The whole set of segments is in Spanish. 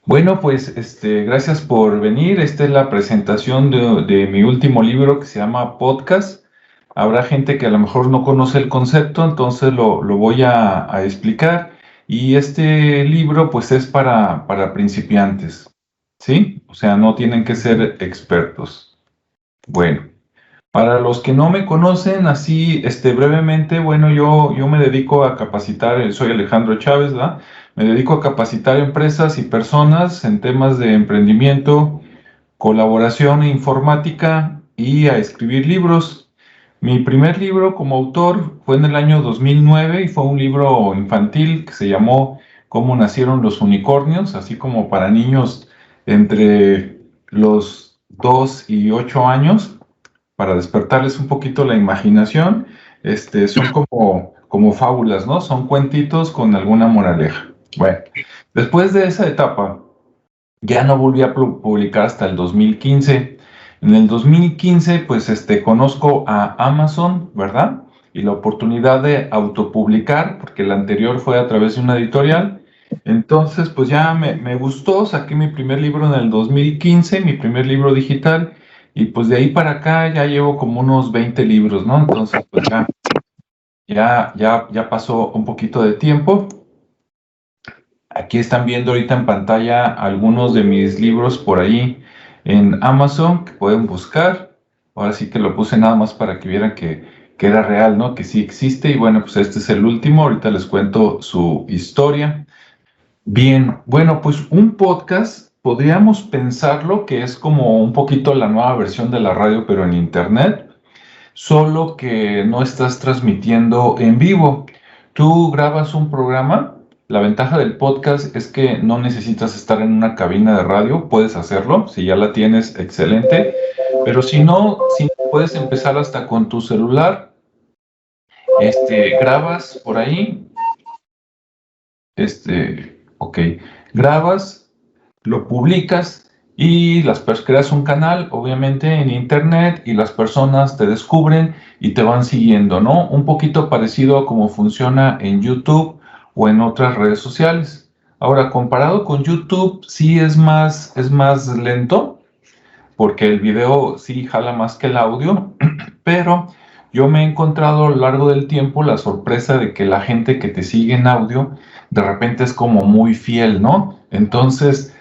Bueno, pues gracias por venir. Esta es la presentación de mi último libro que se llama Podcast. Habrá gente que a lo mejor no conoce el concepto, entonces lo voy a explicar. Y este libro pues es para principiantes, ¿sí? O sea, no tienen que ser expertos. Bueno. Para los que no me conocen, así, brevemente, bueno, yo me dedico a capacitar, soy Alejandro Chávez, ¿verdad? Me dedico a capacitar empresas y personas en temas de emprendimiento, colaboración e informática y a escribir libros. Mi primer libro como autor fue en el año 2009 y fue un libro infantil que se llamó Cómo nacieron los unicornios, así como para niños entre los 2 y 8 años para despertarles un poquito la imaginación. Son como fábulas, ¿no? Son cuentitos con alguna moraleja. Bueno, después de esa etapa, ya no volví a publicar hasta el 2015. En el 2015, pues, conozco a Amazon, ¿verdad? Y la oportunidad de autopublicar, porque la anterior fue a través de una editorial. Entonces, pues ya me gustó, saqué mi primer libro en el 2015, mi primer libro digital, y pues de ahí para acá ya llevo como unos 20 libros, ¿no? Entonces, pues ya pasó un poquito de tiempo. Aquí están viendo ahorita en pantalla algunos de mis libros por ahí en Amazon que pueden buscar. Ahora sí que lo puse nada más para que vieran que era real, ¿no? Que sí existe. Y bueno, pues este es el último. Ahorita les cuento su historia. Bien, bueno, pues un podcast podríamos pensarlo que es como un poquito la nueva versión de la radio, pero en internet, solo que no estás transmitiendo en vivo. Tú grabas un programa. La ventaja del podcast es que no necesitas estar en una cabina de radio, puedes hacerlo, si ya la tienes, excelente, pero si no, puedes empezar hasta con tu celular, grabas por ahí, ok, grabas, lo publicas y creas un canal, obviamente, en internet y las personas te descubren y te van siguiendo, ¿no? Un poquito parecido a cómo funciona en YouTube o en otras redes sociales. Ahora, comparado con YouTube, sí es más lento, porque el video sí jala más que el audio, pero yo me he encontrado a lo largo del tiempo la sorpresa de que la gente que te sigue en audio de repente es como muy fiel, ¿no? Entonces,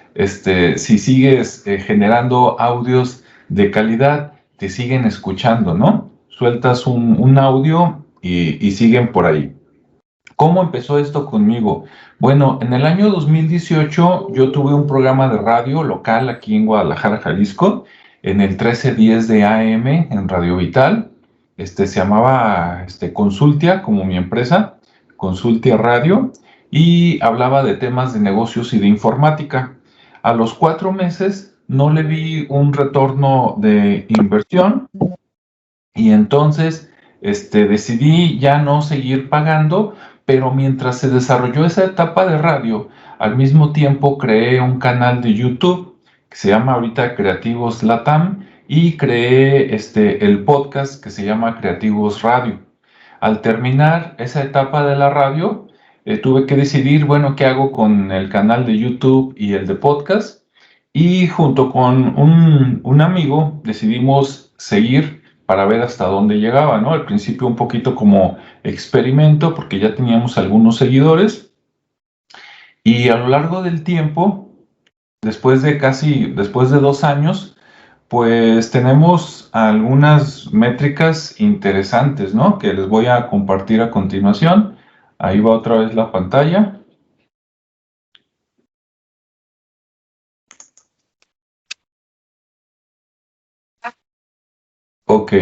si sigues generando audios de calidad, te siguen escuchando, ¿no? Sueltas un audio y siguen por ahí. ¿Cómo empezó esto conmigo? Bueno, en el año 2018 yo tuve un programa de radio local aquí en Guadalajara, Jalisco, en el 1310 de AM en Radio Vital. Se llamaba Consultia, como mi empresa, Consultia Radio, y hablaba de temas de negocios y de informática. A los 4 meses no le vi un retorno de inversión y entonces decidí ya no seguir pagando, pero mientras se desarrolló esa etapa de radio, al mismo tiempo creé un canal de YouTube que se llama ahorita Creativos Latam y creé el podcast que se llama Creativos Radio. Al terminar esa etapa de la radio, tuve que decidir, bueno, qué hago con el canal de YouTube y el de podcast. Y junto con un amigo decidimos seguir para ver hasta dónde llegaba, ¿no? Al principio un poquito como experimento porque ya teníamos algunos seguidores y a lo largo del tiempo, después de 2 años, pues tenemos algunas métricas interesantes, ¿no? Que les voy a compartir a continuación. Ahí va otra vez la pantalla. Ok,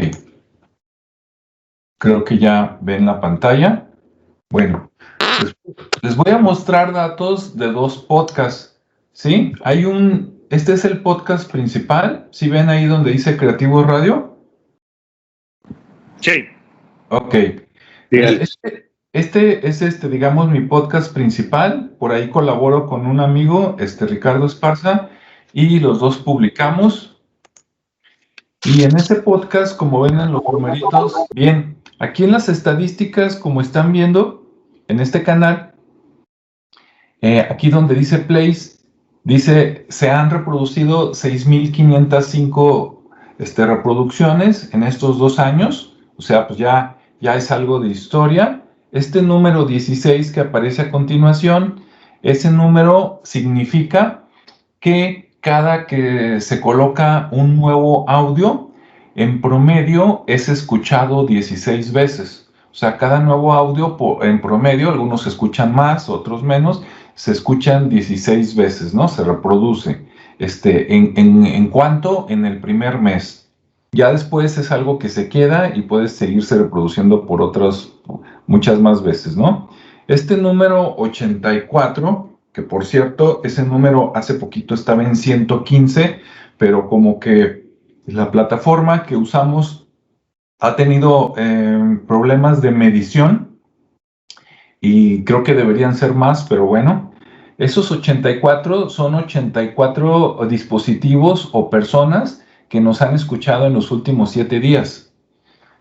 creo que ya ven la pantalla. Bueno, les voy a mostrar datos de 2 podcasts, ¿sí? Este es el podcast principal, ¿sí ven ahí donde dice Creativo Radio? Sí. Ok. Sí, Este es, digamos, mi podcast principal. Por ahí colaboro con un amigo, Ricardo Esparza, y los dos publicamos. Y en ese podcast, como ven en los numeritos, bien, aquí en las estadísticas, como están viendo, en este canal, aquí donde dice plays, Dice, se han reproducido 6.505 reproducciones en estos 2 años, o sea, pues ya es algo de historia. Este número 16 que aparece a continuación, ese número significa que cada que se coloca un nuevo audio, en promedio es escuchado 16 veces. O sea, cada nuevo audio, en promedio, algunos se escuchan más, otros menos, se escuchan 16 veces, ¿no? Se reproduce. ¿En cuánto? En el primer mes. Ya después es algo que se queda y puede seguirse reproduciendo por otras, muchas más veces, ¿no? Este número 84, que por cierto, ese número hace poquito estaba en 115, pero como que la plataforma que usamos ha tenido problemas de medición y creo que deberían ser más, pero bueno, esos 84 son 84 dispositivos o personas que nos han escuchado en los últimos 7 días.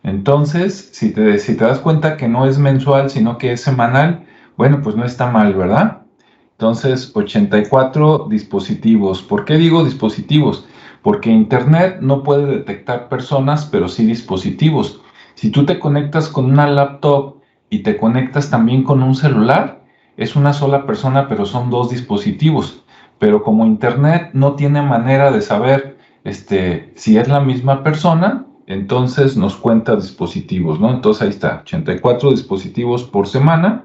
Entonces, si te das cuenta que no es mensual, sino que es semanal, bueno, pues no está mal, ¿verdad? Entonces, 84 dispositivos. ¿Por qué digo dispositivos? Porque Internet no puede detectar personas, pero sí dispositivos. Si tú te conectas con una laptop y te conectas también con un celular, es una sola persona, pero son dos dispositivos. Pero como Internet no tiene manera de saber si es la misma persona, entonces nos cuenta dispositivos, ¿no? Entonces ahí está, 84 dispositivos por semana.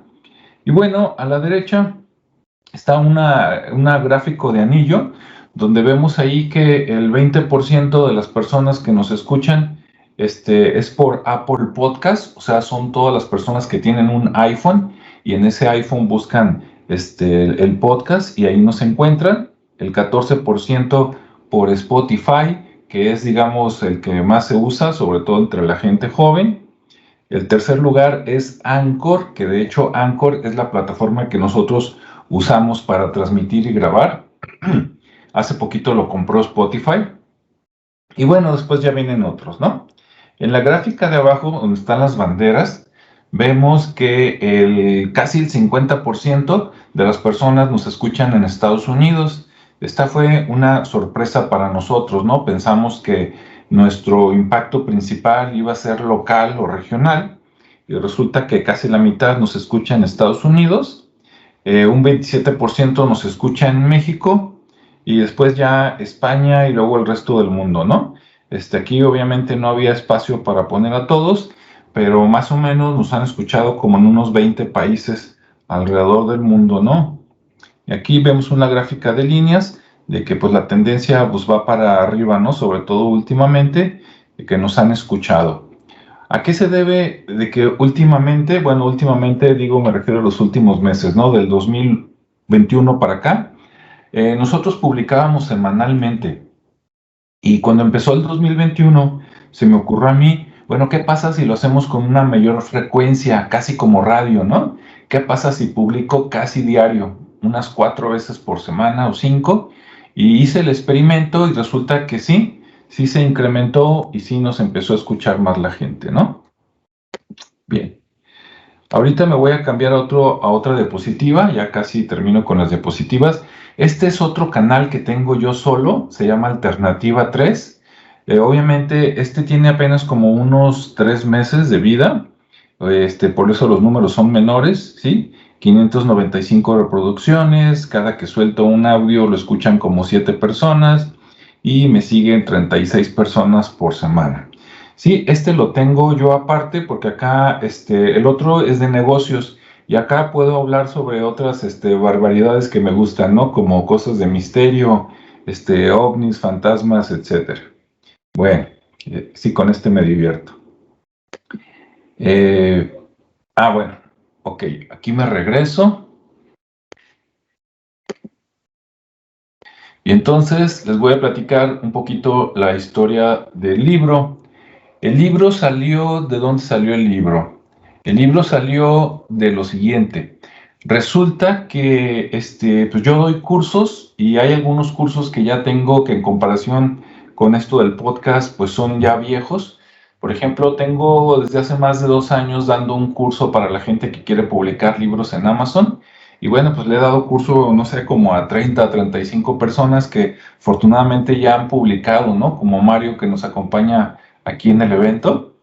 Y bueno, a la derecha está una gráfico de anillo, donde vemos ahí que el 20% de las personas que nos escuchan es por Apple Podcast, o sea, son todas las personas que tienen un iPhone y en ese iPhone buscan el podcast y ahí nos encuentran. El 14% por Spotify, que es, digamos, el que más se usa, sobre todo entre la gente joven. El tercer lugar es Anchor, que de hecho Anchor es la plataforma que nosotros usamos para transmitir y grabar. Hace poquito lo compró Spotify. Y bueno, después ya vienen otros, ¿no? En la gráfica de abajo, donde están las banderas, vemos que casi el 50% de las personas nos escuchan en Estados Unidos. Esta fue una sorpresa para nosotros, ¿no? Pensamos que nuestro impacto principal iba a ser local o regional, y resulta que casi la mitad nos escucha en Estados Unidos, un 27% nos escucha en México, y después ya España y luego el resto del mundo, ¿no? Aquí obviamente no había espacio para poner a todos, pero más o menos nos han escuchado como en unos 20 países alrededor del mundo, ¿no? Y aquí vemos una gráfica de líneas de que pues la tendencia pues va para arriba, ¿no? Sobre todo últimamente, de que nos han escuchado. ¿A qué se debe de que últimamente, bueno, últimamente digo, me refiero a los últimos meses, ¿no? Del 2021 para acá, nosotros publicábamos semanalmente y cuando empezó el 2021 se me ocurrió a mí, bueno, ¿qué pasa si lo hacemos con una mayor frecuencia, casi como radio, ¿no? ¿Qué pasa si publico casi diario, unas 4 veces por semana o 5? Y hice el experimento y resulta que sí se incrementó y sí nos empezó a escuchar más la gente, ¿no? Bien. Ahorita me voy a cambiar a otra diapositiva, ya casi termino con las diapositivas. Este es otro canal que tengo yo solo, se llama Alternativa 3. Obviamente este tiene apenas como unos 3 meses de vida, por eso los números son menores, ¿sí? 595 reproducciones, cada que suelto un audio lo escuchan como 7 personas y me siguen 36 personas por semana. Sí, lo tengo yo aparte porque acá el otro es de negocios y acá puedo hablar sobre otras barbaridades que me gustan, ¿no? Como cosas de misterio, ovnis, fantasmas, etcétera. Bueno, sí, con me divierto. Bueno, ok, aquí me regreso. Y entonces les voy a platicar un poquito la historia del libro. El libro salió, ¿de dónde salió el libro? El libro salió de lo siguiente. Resulta que pues yo doy cursos y hay algunos cursos que ya tengo que en comparación con esto del podcast pues son ya viejos. Por ejemplo, tengo desde hace más de 2 años dando un curso para la gente que quiere publicar libros en Amazon. Y bueno, pues le he dado curso, no sé, como a 30, 35 personas que afortunadamente ya han publicado, ¿no? Como Mario que nos acompaña aquí en el evento.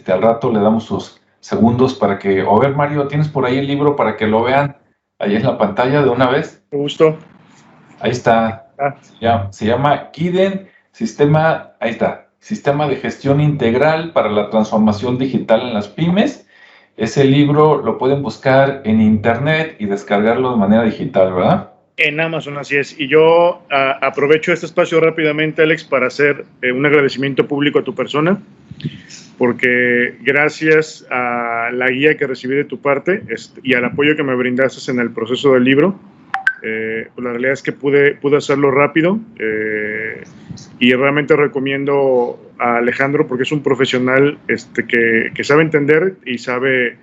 Al rato le damos sus segundos para que, a ver Mario, ¿tienes por ahí el libro para que lo vean ahí en la pantalla de una vez? Me gustó. Ahí está. Se llama Kiden, ahí está, Sistema de Gestión Integral para la Transformación Digital en las Pymes. Ese libro lo pueden buscar en internet y descargarlo de manera digital, ¿verdad? En Amazon, así es. Y yo aprovecho este espacio rápidamente, Alex, para hacer un agradecimiento público a tu persona, porque gracias a la guía que recibí de tu parte y al apoyo que me brindaste en el proceso del libro, pues la realidad es que pude hacerlo rápido, y realmente recomiendo a Alejandro porque es un profesional que sabe entender y sabe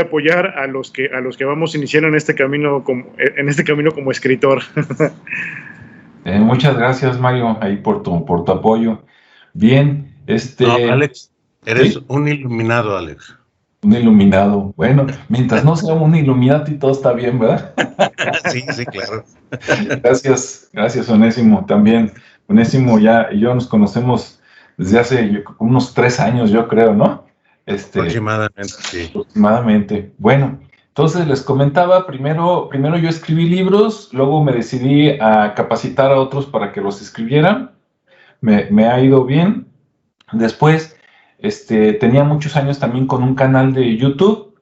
apoyar a los que vamos iniciando en este camino como escritor. Muchas gracias, Mario, ahí por tu apoyo. Bien, No, Alex, eres ¿sí? un iluminado, Alex. Un iluminado. Bueno, mientras no sea un Illuminati, todo está bien, ¿verdad? Sí, claro. Gracias, Onésimo, también. Onésimo y yo nos conocemos desde hace unos 3 años, yo creo, ¿no? Aproximadamente, sí. Aproximadamente. Bueno, entonces les comentaba, primero yo escribí libros, luego me decidí a capacitar a otros para que los escribieran. Me ha ido bien. Después, tenía muchos años también con un canal de YouTube.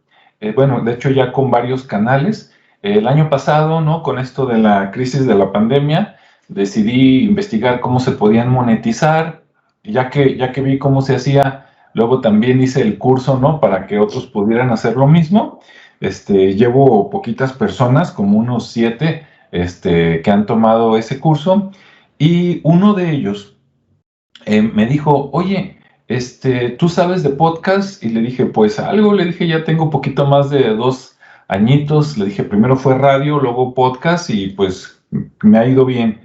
Bueno, de hecho ya con varios canales. El año pasado, ¿no? Con esto de la crisis de la pandemia, decidí investigar cómo se podían monetizar. Ya que vi cómo se hacía, luego también hice el curso, ¿no? Para que otros pudieran hacer lo mismo. Llevo poquitas personas, como unos 7, que han tomado ese curso. Y uno de ellos me dijo, oye, ¿tú sabes de podcast? Y le dije, pues algo, le dije, ya tengo poquito más de 2 añitos. Le dije, primero fue radio, luego podcast y pues me ha ido bien.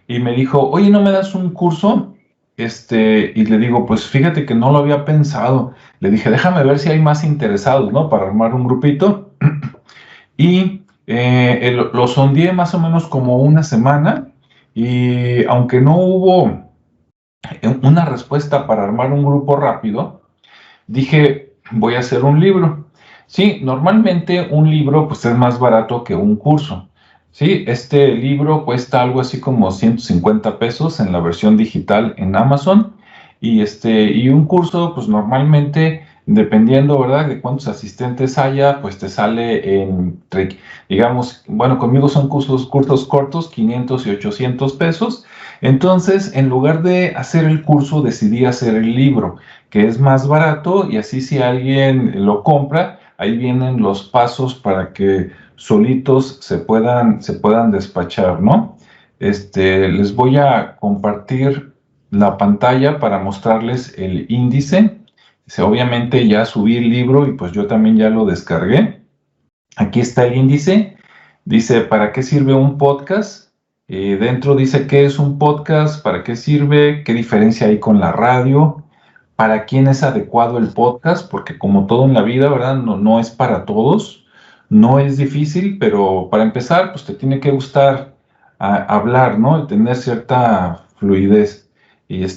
Y me dijo, oye, ¿no me das un curso? Y le digo, pues fíjate que no lo había pensado. Le dije, déjame ver si hay más interesados, ¿no? Para armar un grupito. Y lo sondeé más o menos como una semana. Y aunque no hubo una respuesta para armar un grupo rápido, dije, voy a hacer un libro. Sí, normalmente un libro pues es más barato que un curso. Sí, este libro cuesta algo así como 150 pesos en la versión digital en Amazon y un curso pues normalmente dependiendo, ¿verdad?, de cuántos asistentes haya, pues te sale digamos, bueno, conmigo son cursos cortos, 500 y 800 pesos. Entonces, en lugar de hacer el curso, decidí hacer el libro, que es más barato y así si alguien lo compra, ahí vienen los pasos para que solitos se puedan despachar, ¿no? Les voy a compartir la pantalla para mostrarles el índice. Obviamente ya subí el libro y pues yo también ya lo descargué. Aquí está el índice. Dice, ¿para qué sirve un podcast? Dentro dice qué es un podcast, para qué sirve, qué diferencia hay con la radio, para quién es adecuado el podcast, porque como todo en la vida, ¿verdad? No es para todos, no es difícil, pero para empezar, pues te tiene que gustar hablar, ¿no? Y tener cierta fluidez. Y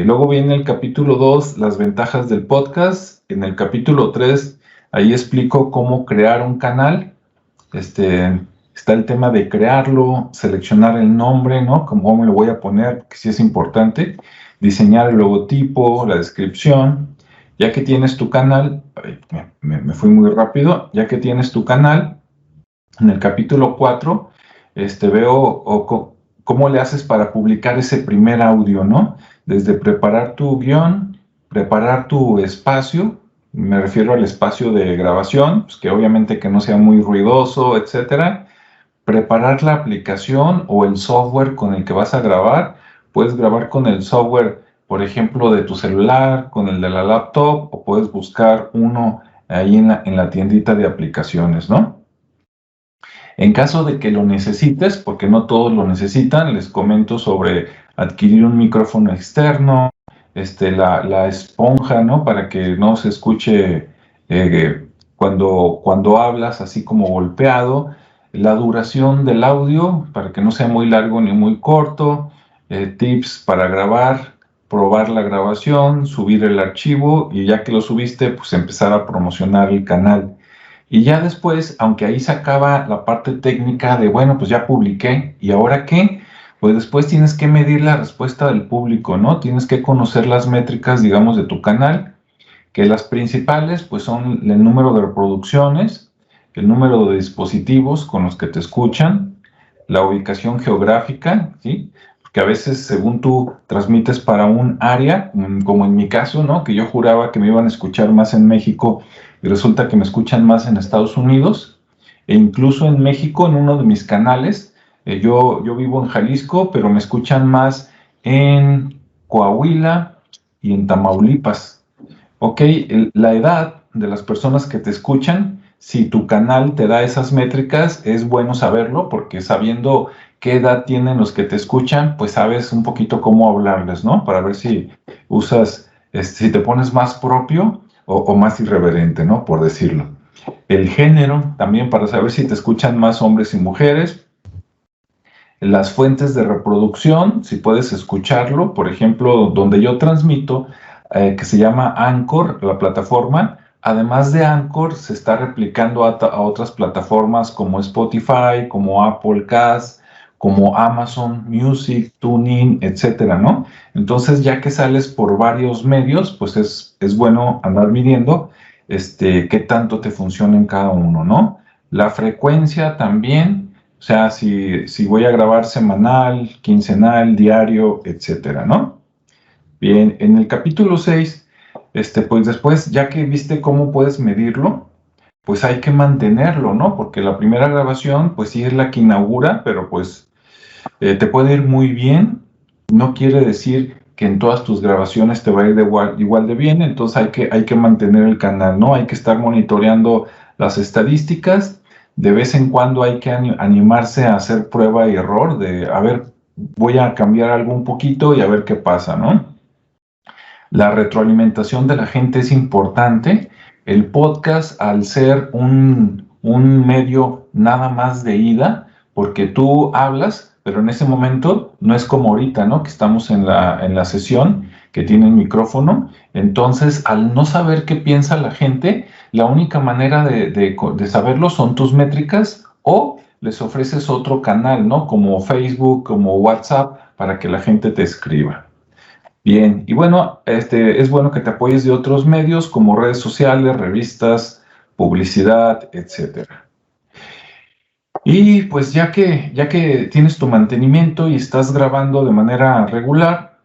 luego viene el capítulo 2, las ventajas del podcast. En el capítulo 3, ahí explico cómo crear un canal. Está el tema de crearlo, seleccionar el nombre, ¿no? Cómo me lo voy a poner, que sí es importante. Diseñar el logotipo, la descripción. Ya que tienes tu canal, me fui muy rápido, ya que tienes tu canal, en el capítulo 4, veo cómo le haces para publicar ese primer audio, ¿no? Desde preparar tu guión, preparar tu espacio, me refiero al espacio de grabación, pues que obviamente que no sea muy ruidoso, etcétera. Preparar la aplicación o el software con el que vas a grabar. Puedes grabar con el software, por ejemplo, de tu celular, con el de la laptop, o puedes buscar uno ahí en la tiendita de aplicaciones, ¿no? En caso de que lo necesites, porque no todos lo necesitan, les comento sobre adquirir un micrófono externo, la esponja, ¿no? Para que no se escuche cuando hablas así como golpeado, la duración del audio para que no sea muy largo ni muy corto, tips para grabar, probar la grabación, subir el archivo y ya que lo subiste, pues empezar a promocionar el canal. Y ya después, aunque ahí se acaba la parte técnica de, bueno, pues ya publiqué, ¿y ahora qué? Pues después tienes que medir la respuesta del público, ¿no? Tienes que conocer las métricas, digamos, de tu canal, que las principales, pues son el número de reproducciones, el número de dispositivos con los que te escuchan, la ubicación geográfica, ¿sí? Porque a veces, según tú transmites para un área, como en mi caso, ¿no? Que yo juraba que me iban a escuchar más en México y resulta que me escuchan más en Estados Unidos, e incluso en México, en uno de mis canales, yo vivo en Jalisco, pero me escuchan más en Coahuila y en Tamaulipas. Ok, la edad de las personas que te escuchan, si tu canal te da esas métricas, es bueno saberlo, porque sabiendo qué edad tienen los que te escuchan, pues sabes un poquito cómo hablarles, ¿no? Para ver si usas, si te pones más propio o más irreverente, ¿no? Por decirlo. El género, también para saber si te escuchan más hombres y mujeres. Las fuentes de reproducción, si puedes escucharlo, por ejemplo, donde yo transmito, que se llama Anchor, la plataforma, además de Anchor, se está replicando a otras plataformas como Spotify, como Apple Cast, como Amazon Music, TuneIn, etcétera, ¿no? Entonces, ya que sales por varios medios, pues es bueno andar midiendo qué tanto te funciona en cada uno, ¿no? La frecuencia también, o sea, si voy a grabar semanal, quincenal, diario, etcétera, ¿no? Bien, en el capítulo 6, pues después, ya que viste cómo puedes medirlo, pues hay que mantenerlo, ¿no? Porque la primera grabación, pues sí es la que inaugura, pero pues te puede ir muy bien. No quiere decir que en todas tus grabaciones te va a ir igual de bien, entonces hay que mantener el canal, ¿no? Hay que estar monitoreando las estadísticas. De vez en cuando hay que animarse a hacer prueba y error, de, a ver, voy a cambiar algo un poquito y a ver qué pasa, ¿no? La retroalimentación de la gente es importante. El podcast, al ser un medio nada más de ida, porque tú hablas, pero en ese momento no es como ahorita, ¿no? Que estamos en la sesión, que tiene el micrófono. Entonces, al no saber qué piensa la gente, la única manera de saberlo son tus métricas o les ofreces otro canal, ¿no? Como Facebook, como WhatsApp, para que la gente te escriba. Bien, y bueno, es bueno que te apoyes de otros medios como redes sociales, revistas, publicidad, etcétera. Y pues ya que tienes tu mantenimiento y estás grabando de manera regular,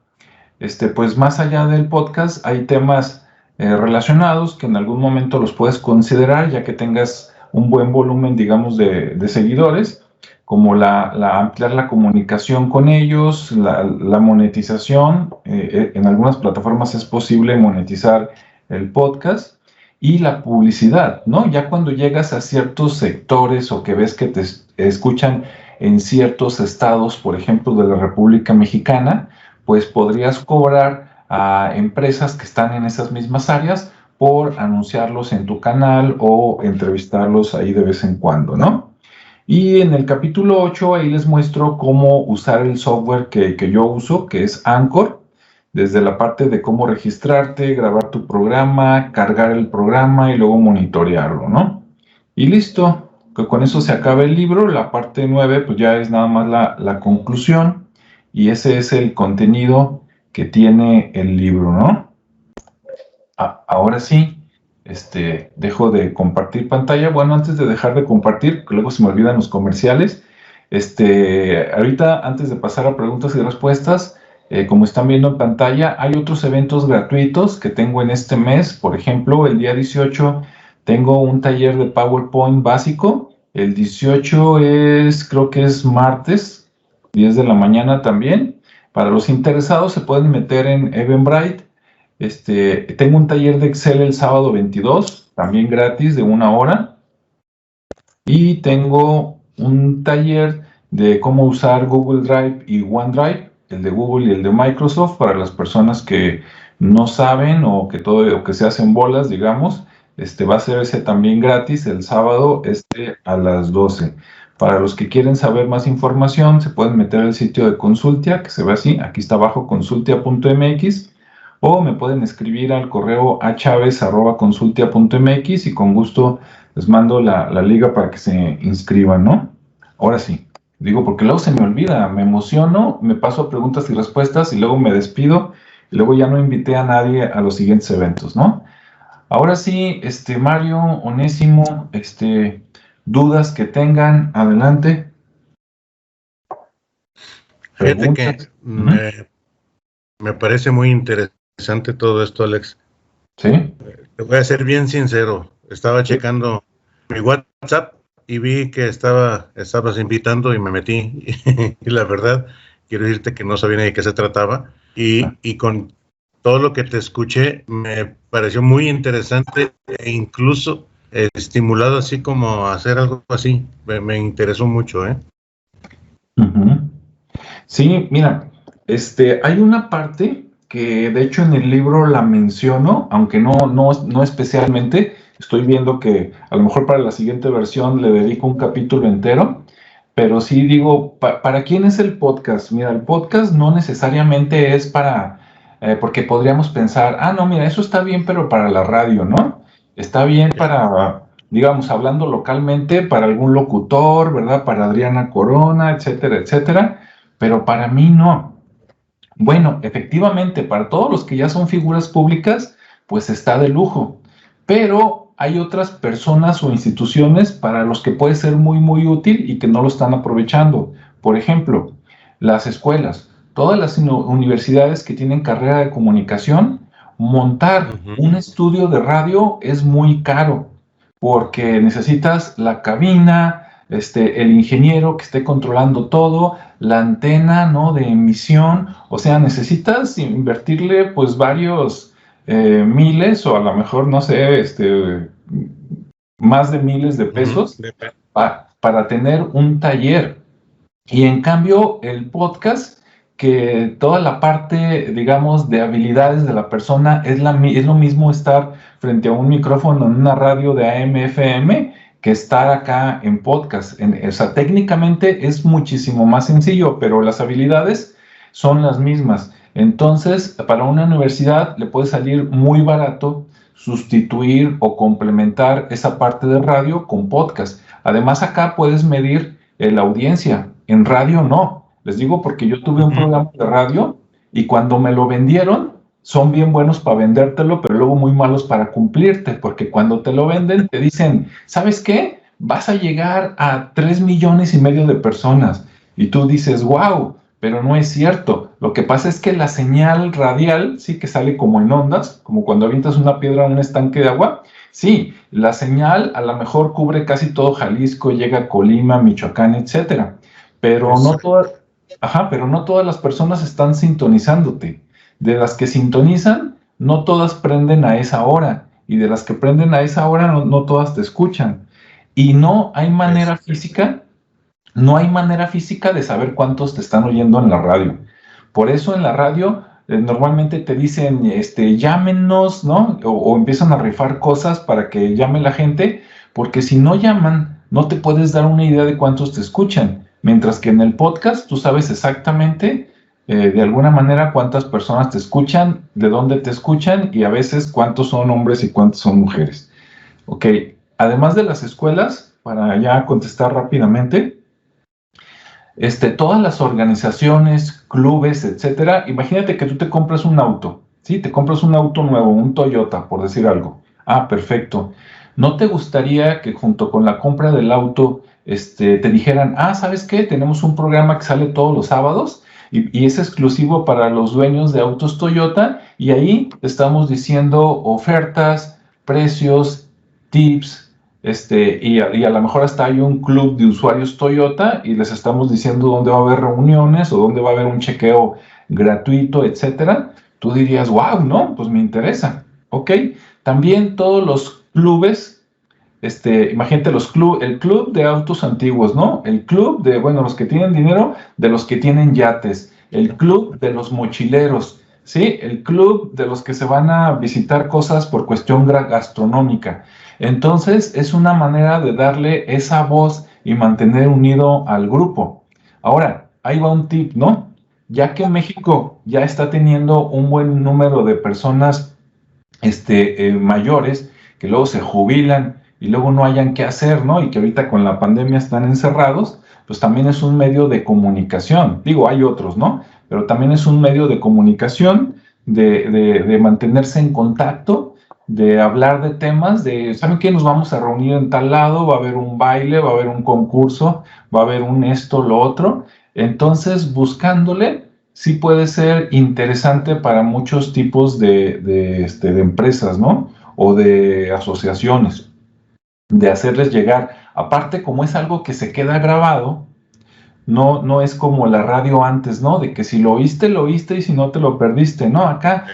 pues más allá del podcast hay temas relacionados que en algún momento los puedes considerar ya que tengas un buen volumen, digamos, de seguidores, como ampliar la comunicación con ellos, la monetización. En algunas plataformas es posible monetizar el podcast y la publicidad, ¿no? Ya cuando llegas a ciertos sectores o que ves que te escuchan en ciertos estados, por ejemplo, de la República Mexicana, pues podrías cobrar a empresas que están en esas mismas áreas por anunciarlos en tu canal o entrevistarlos ahí de vez en cuando, ¿no? Y en el capítulo 8 ahí les muestro cómo usar el software que yo uso, que es Anchor, desde la parte de cómo registrarte, grabar tu programa, cargar el programa y luego monitorearlo, ¿no? Y listo, que con eso se acaba el libro. La parte 9 pues ya es nada más la conclusión y ese es el contenido que tiene el libro, ¿no? Ahora sí. Dejo de compartir pantalla. Bueno, antes de dejar de compartir, que luego se me olvidan los comerciales, ahorita antes de pasar a preguntas y respuestas, como están viendo en pantalla, hay otros eventos gratuitos que tengo en este mes. Por ejemplo, el día 18 tengo un taller de PowerPoint básico. El 18 creo que es martes, 10 de la mañana también. Para los interesados se pueden meter en Eventbrite. Tengo un taller de Excel el sábado 22, también gratis, de 1 hora. Y tengo un taller de cómo usar Google Drive y OneDrive, el de Google y el de Microsoft, para las personas que no saben o que se hacen bolas, digamos. va a ser ese también gratis el sábado, a las 12. Para los que quieren saber más información, se pueden meter al sitio de Consultia, que se ve así, aquí está abajo, consultia.mx, o me pueden escribir al correo achavez@consultia.mx y con gusto les mando la liga para que se inscriban, ¿no? Ahora sí, digo, porque luego se me olvida, me emociono, me paso a preguntas y respuestas y luego me despido y luego ya no invité a nadie a los siguientes eventos, ¿no? Ahora sí, Mario, Onésimo, dudas que tengan, adelante. Fíjate que me parece muy interesante todo esto, Alex. Sí. Te voy a ser bien sincero. Estaba checando mi WhatsApp y vi que estabas invitando y me metí. Y la verdad, quiero decirte que no sabía ni de qué se trataba. Y con todo lo que te escuché, me pareció muy interesante e incluso estimulado así como a hacer algo así. Me interesó mucho, ¿eh? Uh-huh. Sí, mira, hay una parte que de hecho en el libro la menciono, aunque no especialmente. Estoy viendo que a lo mejor para la siguiente versión le dedico un capítulo entero, pero sí digo, ¿para quién es el podcast? Mira, el podcast no necesariamente es porque podríamos pensar, no, mira, eso está bien, pero para la radio, ¿no? Está bien para, digamos, hablando localmente, para algún locutor, ¿verdad? Para Adriana Corona, etcétera, etcétera, pero para mí no. Bueno, efectivamente, para todos los que ya son figuras públicas, pues está de lujo, pero hay otras personas o instituciones para los que puede ser muy, muy útil y que no lo están aprovechando. Por ejemplo, las escuelas, todas las universidades que tienen carrera de comunicación, montar un estudio de radio es muy caro, porque necesitas la cabina, el ingeniero que esté controlando todo, la antena, ¿no?, de emisión. O sea, necesitas invertirle pues varios miles o a lo mejor, no sé, más de miles de pesos para tener un taller. Y en cambio, el podcast, que toda la parte, digamos, de habilidades de la persona es lo mismo estar frente a un micrófono en una radio de AM, FM, que estar acá en podcast. O sea, técnicamente es muchísimo más sencillo, pero las habilidades son las mismas. Entonces, para una universidad le puede salir muy barato sustituir o complementar esa parte de radio con podcast. Además, acá puedes medir la audiencia. En radio no. Les digo porque yo tuve un programa de radio y cuando me lo vendieron, son bien buenos para vendértelo, pero luego muy malos para cumplirte, porque cuando te lo venden te dicen, ¿sabes qué? Vas a llegar a 3,5 millones de personas. Y tú dices, wow, pero no es cierto. Lo que pasa es que la señal radial, sí, que sale como en ondas, como cuando avientas una piedra en un estanque de agua. Sí, la señal a lo mejor cubre casi todo Jalisco, llega a Colima, Michoacán, etcétera. Pero pero no todas las personas están sintonizándote. De las que sintonizan, no todas prenden a esa hora. Y de las que prenden a esa hora, no todas te escuchan. Y no hay manera física de saber cuántos te están oyendo en la radio. Por eso en la radio normalmente te dicen, llámenos, ¿no? O empiezan a rifar cosas para que llame la gente, porque si no llaman, no te puedes dar una idea de cuántos te escuchan. Mientras que en el podcast tú sabes exactamente, de alguna manera, cuántas personas te escuchan, de dónde te escuchan y a veces cuántos son hombres y cuántos son mujeres. Ok, además de las escuelas, para ya contestar rápidamente, todas las organizaciones, clubes, etcétera, imagínate que tú te compras un auto, ¿sí? Te compras un auto nuevo, un Toyota, por decir algo. Perfecto. ¿No te gustaría que junto con la compra del auto te dijeran, ¿sabes qué? Tenemos un programa que sale todos los sábados y es exclusivo para los dueños de autos Toyota y ahí estamos diciendo ofertas, precios, tips, y a lo mejor hasta hay un club de usuarios Toyota y les estamos diciendo dónde va a haber reuniones o dónde va a haber un chequeo gratuito, etcétera? Tú dirías, wow, ¿no? Pues me interesa. Ok, también todos los clubes, imagínate el club de autos antiguos, ¿no? El club de, los que tienen dinero, de los que tienen yates, el club de los mochileros. ¿sí? El club de los que se van a visitar cosas por cuestión gastronómica. Entonces, es una manera de darle esa voz y mantener unido al grupo. Ahora, ahí va un tip, ¿no? Ya que México ya está teniendo un buen número de personas mayores que luego se jubilan y luego no hayan qué hacer, ¿no? Y que ahorita con la pandemia están encerrados, pues también es un medio de comunicación. Digo, hay otros, ¿no? Pero también es un medio de comunicación, de mantenerse en contacto, de hablar de temas, de, ¿saben qué? Nos vamos a reunir en tal lado, va a haber un baile, va a haber un concurso, va a haber un esto, lo otro. Entonces, buscándole, sí puede ser interesante para muchos tipos de empresas, ¿no? O de asociaciones, de hacerles llegar. Aparte, como es algo que se queda grabado, no es como la radio antes, ¿no? De que si lo oíste y si no te lo perdiste, ¿no? Acá,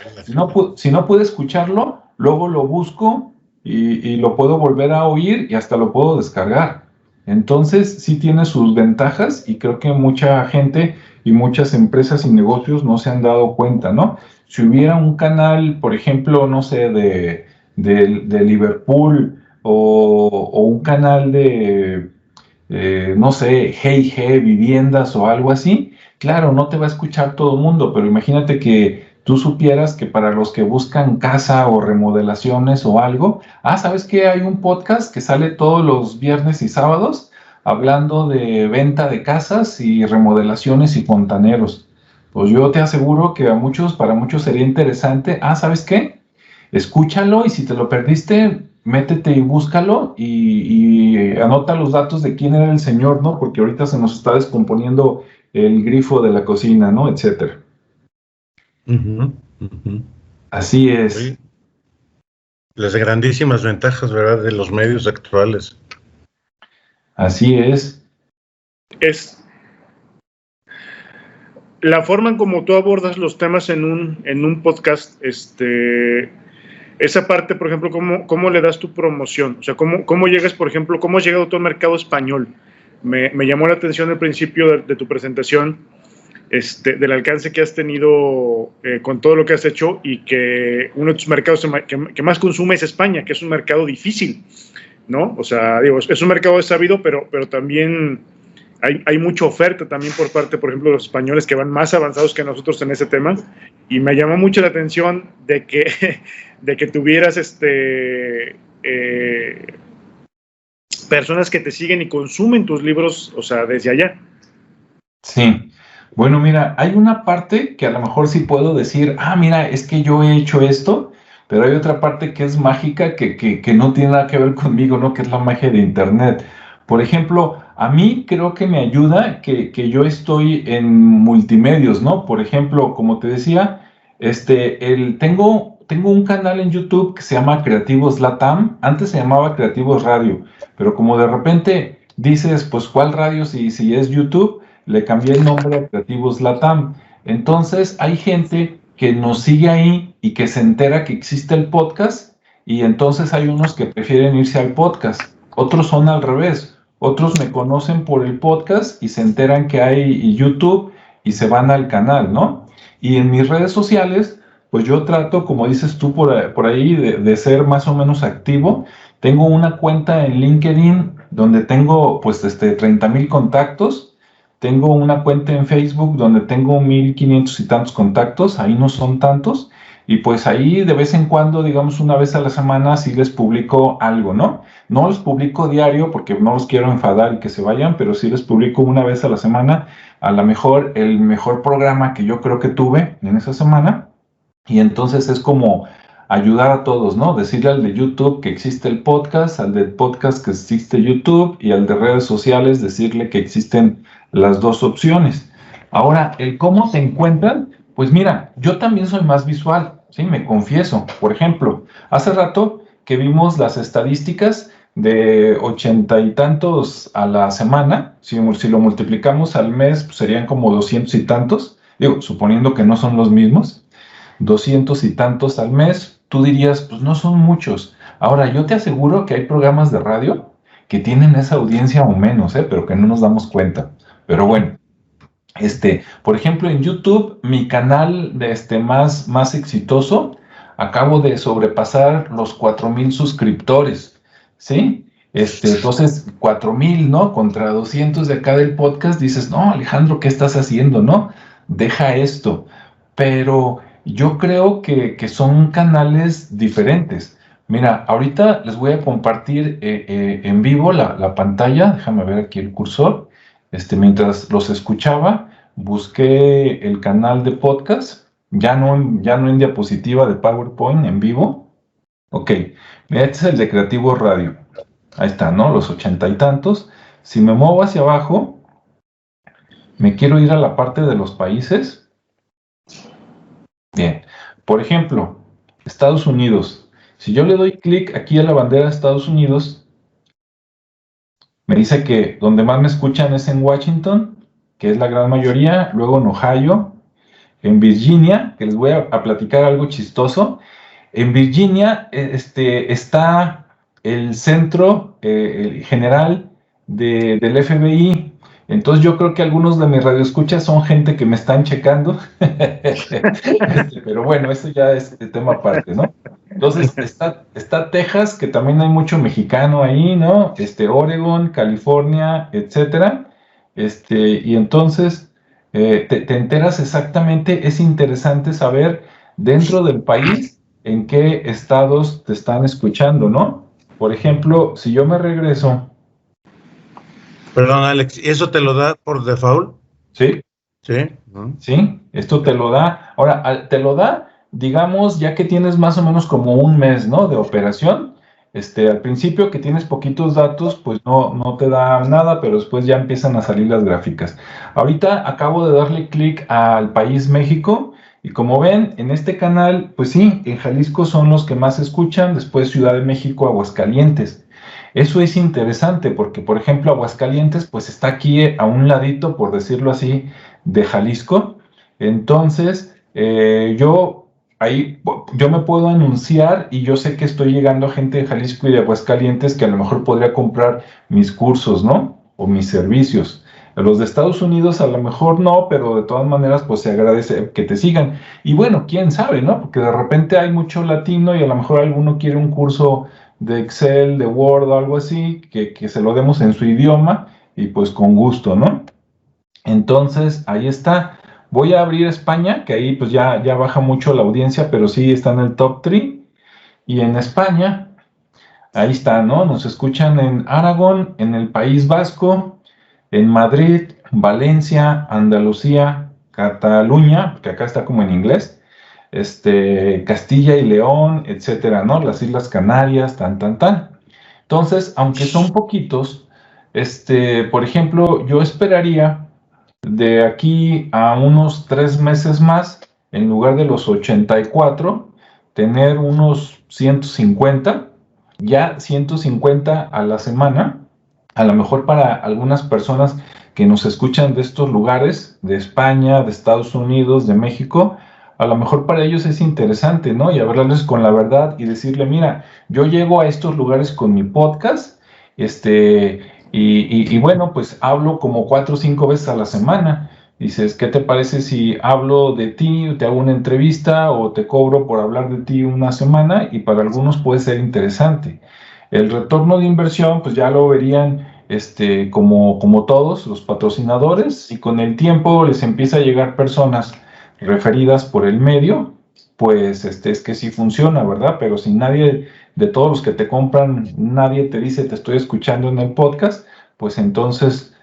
si no pude escucharlo, luego lo busco y lo puedo volver a oír y hasta lo puedo descargar. Entonces, sí tiene sus ventajas y creo que mucha gente y muchas empresas y negocios no se han dado cuenta, ¿no? Si hubiera un canal, por ejemplo, no sé, de Liverpool o un canal de no sé, Hey, viviendas o algo así, claro, no te va a escuchar todo el mundo, pero imagínate que tú supieras que para los que buscan casa o remodelaciones o algo, ¿sabes qué? Hay un podcast que sale todos los viernes y sábados hablando de venta de casas y remodelaciones y fontaneros. Pues yo te aseguro que para muchos sería interesante. ¿Sabes qué? Escúchalo y si te lo perdiste, métete y búscalo y anota los datos de quién era el señor, ¿no? Porque ahorita se nos está descomponiendo el grifo de la cocina, ¿no? Etcétera. Así es. Sí. Las grandísimas ventajas, ¿verdad?, de los medios actuales. Así es. Es la forma en como tú abordas los temas en un podcast, esa parte, por ejemplo, ¿cómo le das tu promoción? O sea, ¿cómo llegas, por ejemplo, cómo has llegado tú al mercado español? Me llamó la atención al principio de tu presentación, del alcance que has tenido con todo lo que has hecho y que uno de tus mercados que más consume es España, que es un mercado difícil, ¿no? O sea, digo, es un mercado sabido, pero también hay mucha oferta también por parte, por ejemplo, de los españoles que van más avanzados que nosotros en ese tema, y me llamó mucho la atención de que tuvieras personas que te siguen y consumen tus libros, o sea, desde allá. Sí. Bueno, mira, hay una parte que a lo mejor sí puedo decir, mira, es que yo he hecho esto, pero hay otra parte que es mágica que no tiene nada que ver conmigo, ¿no? Que es la magia de Internet. Por ejemplo, a mí creo que me ayuda que yo estoy en multimedios, ¿no? Por ejemplo, como te decía, tengo un canal en YouTube que se llama Creativos Latam. Antes se llamaba Creativos Radio, pero como de repente dices, pues, ¿cuál radio si es YouTube? Le cambié el nombre a Creativos Latam. Entonces, hay gente que nos sigue ahí y que se entera que existe el podcast, y entonces hay unos que prefieren irse al podcast. Otros son al revés. Otros me conocen por el podcast y se enteran que hay YouTube y se van al canal, ¿no? Y en mis redes sociales, pues yo trato, como dices tú por ahí, de ser más o menos activo. Tengo una cuenta en LinkedIn donde tengo, pues, 30,000 contactos. Tengo una cuenta en Facebook donde tengo 1,500 y tantos contactos. Ahí no son tantos. Y pues ahí de vez en cuando, digamos una vez a la semana, sí les publico algo, ¿no? No los publico diario porque no los quiero enfadar y que se vayan, pero sí les publico una vez a la semana, a lo mejor el mejor programa que yo creo que tuve en esa semana. Y entonces es como ayudar a todos, ¿no? Decirle al de YouTube que existe el podcast, al del podcast que existe YouTube, y al de redes sociales decirle que existen las dos opciones. Ahora, el cómo te encuentran, pues mira, yo también soy más visual, ¿sí? Me confieso. Por ejemplo, hace rato que vimos las estadísticas de 80 y tantos a la semana, si lo multiplicamos al mes, pues serían como 200 y tantos, digo, suponiendo que no son los mismos, 200 y tantos al mes. Tú dirías, pues no son muchos. Ahora, yo te aseguro que hay programas de radio que tienen esa audiencia o menos, pero que no nos damos cuenta. Pero bueno, Por ejemplo, en YouTube, mi canal más exitoso, acabo de sobrepasar los 4,000 suscriptores, ¿sí? Entonces, 4,000, ¿no? Contra 200 de acá del podcast, dices, no, Alejandro, ¿qué estás haciendo, no? Deja esto. Pero yo creo que son canales diferentes. Mira, ahorita les voy a compartir en vivo la pantalla. Déjame ver aquí el cursor. Mientras los escuchaba, busqué el canal de podcast, ya no en diapositiva de PowerPoint en vivo. Ok, mira, este es el de Creativo Radio. Ahí está, ¿no? Los 80 y tantos. Si me muevo hacia abajo, me quiero ir a la parte de los países. Bien, por ejemplo, Estados Unidos. Si yo le doy clic aquí a la bandera de Estados Unidos, me dice que donde más me escuchan es en Washington, que es la gran mayoría, luego en Ohio, en Virginia, que les voy a platicar algo chistoso. En Virginia está el centro general del FBI. Entonces yo creo que algunos de mis radioescuchas son gente que me están checando. Pero bueno, eso ya es tema aparte, ¿no? Entonces está Texas, que también hay mucho mexicano ahí, ¿no? Oregon, California, etcétera. Y entonces te enteras exactamente, es interesante saber dentro del país en qué estados te están escuchando, ¿no? Por ejemplo, si yo me regreso. Perdón, Alex, ¿y eso te lo da por default? Sí. Sí. Sí, esto te lo da. Ahora, te lo da, digamos, ya que tienes más o menos como un mes, ¿no? De operación. Al principio que tienes poquitos datos, pues no te da nada, pero después ya empiezan a salir las gráficas. Ahorita acabo de darle clic al país México y como ven, en este canal, pues sí, en Jalisco son los que más escuchan, después Ciudad de México, Aguascalientes. Eso es interesante porque, por ejemplo, Aguascalientes, pues está aquí a un ladito, por decirlo así, de Jalisco. Entonces, yo me puedo anunciar y yo sé que estoy llegando a gente de Jalisco y de Aguascalientes que a lo mejor podría comprar mis cursos, ¿no? O mis servicios. A los de Estados Unidos a lo mejor no, pero de todas maneras pues se agradece que te sigan. Y bueno, quién sabe, ¿no? Porque de repente hay mucho latino y a lo mejor alguno quiere un curso de Excel, de Word o algo así, que se lo demos en su idioma y pues con gusto, ¿no? Entonces, ahí está. Voy a abrir España, que ahí pues ya baja mucho la audiencia, pero sí está en el top 3. Y en España, ahí está, ¿no? Nos escuchan en Aragón, en el País Vasco, en Madrid, Valencia, Andalucía, Cataluña, que acá está como en inglés, Castilla y León, etcétera, ¿no? Las Islas Canarias, tan. Entonces, aunque son poquitos, por ejemplo, yo esperaría de aquí a unos 3 meses más, en lugar de los 84, tener unos 150, ya 150 a la semana, a lo mejor para algunas personas que nos escuchan de estos lugares, de España, de Estados Unidos, de México, a lo mejor para ellos es interesante, ¿no? Y hablarles con la verdad y decirle, mira, yo llego a estos lugares con mi podcast, y bueno, pues hablo como 4 o 5 veces a la semana. Dices, ¿qué te parece si hablo de ti, te hago una entrevista o te cobro por hablar de ti una semana? Y para algunos puede ser interesante. El retorno de inversión, pues ya lo verían como todos los patrocinadores y con el tiempo les empieza a llegar personas referidas por el medio, pues es que sí funciona, ¿verdad? Pero si nadie de todos los que te compran, nadie te dice te estoy escuchando en el podcast, pues entonces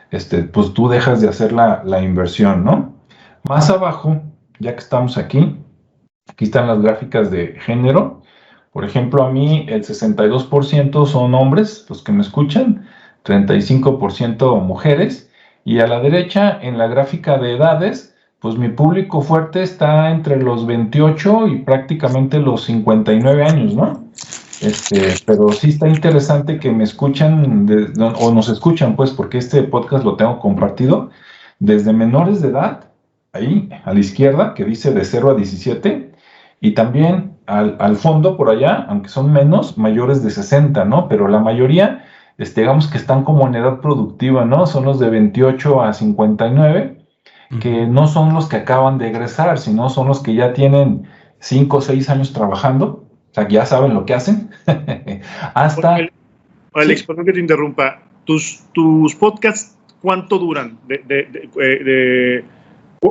pues tú dejas de hacer la inversión, ¿no? Más abajo, ya que estamos aquí están las gráficas de género. Por ejemplo, a mí el 62% son hombres, los que me escuchan, 35% mujeres, y a la derecha, en la gráfica de edades, pues mi público fuerte está entre los 28 y prácticamente los 59 años, ¿no? Pero sí está interesante que me escuchan, o nos escuchan, pues, porque este podcast lo tengo compartido, desde menores de edad, ahí a la izquierda, que dice de 0 a 17, y también al fondo, por allá, aunque son menos, mayores de 60, ¿no? Pero la mayoría, digamos que están como en edad productiva, ¿no? Son los de 28 a 59, que no son los que acaban de egresar, sino son los que ya tienen 5 o 6 años trabajando, o sea, que ya saben lo que hacen, hasta... Alex, Sí. perdón que te interrumpa. ¿Tus podcasts cuánto duran?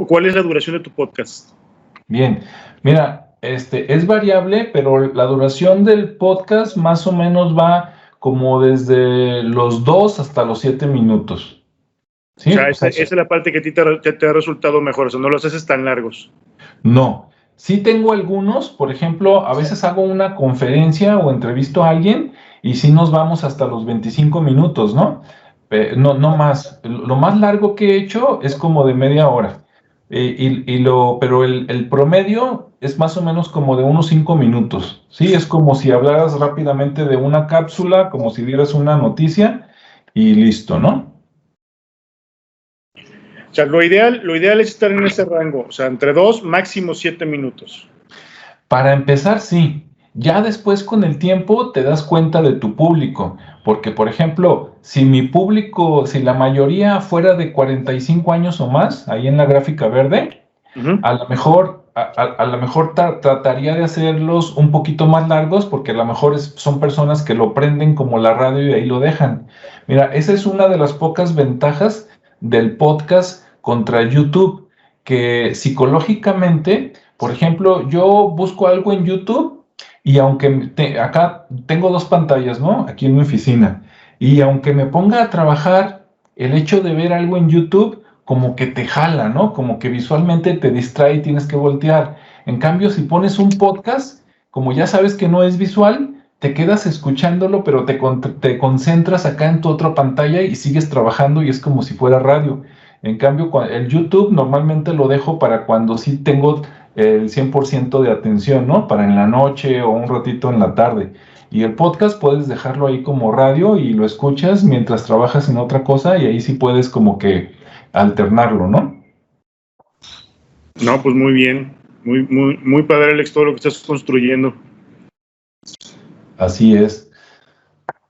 ¿Cuál es la duración de tu podcast? Bien, mira, es variable, pero la duración del podcast más o menos va como desde los 2 hasta los 7 minutos. ¿Sí? O sea, O sea, esa es la parte que a ti te ha resultado mejor, o sea, no los haces tan largos. no. Sí tengo algunos, por ejemplo, a veces hago una conferencia o entrevisto a alguien y sí nos vamos hasta los 25 minutos, ¿no? No más. Lo más largo que he hecho es como de media hora. Pero el promedio es más o menos como de unos 5 minutos. Sí, es como si hablaras rápidamente de una cápsula, como si dieras una noticia y listo, ¿no? O sea, lo ideal es estar en ese rango, o sea, entre 2, máximo 7 minutos. Para empezar, sí. Ya después con el tiempo te das cuenta de tu público, porque por ejemplo, si mi público, si la mayoría fuera de 45 años o más, ahí en la gráfica verde, a lo mejor, a lo mejor trataría de hacerlos un poquito más largos, porque a lo mejor son personas que lo prenden como la radio y ahí lo dejan. Mira, esa es una de las pocas ventajas del podcast contra YouTube, que psicológicamente, por ejemplo, yo busco algo en YouTube y aunque acá tengo 2 pantallas, ¿no? Aquí en mi oficina. Y aunque me ponga a trabajar, el hecho de ver algo en YouTube como que te jala, ¿no? Como que visualmente te distrae y tienes que voltear. En cambio, si pones un podcast, como ya sabes que no es visual, te quedas escuchándolo, pero te concentras acá en tu otra pantalla y sigues trabajando y es como si fuera radio. En cambio, el YouTube normalmente lo dejo para cuando sí tengo el 100% de atención, ¿no? Para en la noche o un ratito en la tarde. Y el podcast puedes dejarlo ahí como radio y lo escuchas mientras trabajas en otra cosa y ahí sí puedes como que alternarlo, ¿no? No, pues muy bien. Muy padre, Alex, todo lo que estás construyendo. Así es.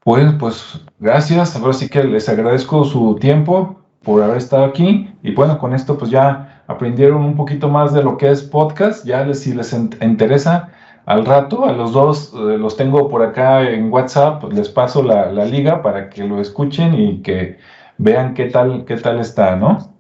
Pues gracias. Ahora sí que les agradezco su tiempo por haber estado aquí. Y bueno, con esto pues ya aprendieron un poquito más de lo que es podcast. Ya si les interesa, al rato a los dos los tengo por acá en WhatsApp. Les paso la liga para que lo escuchen y que vean qué tal está, ¿no?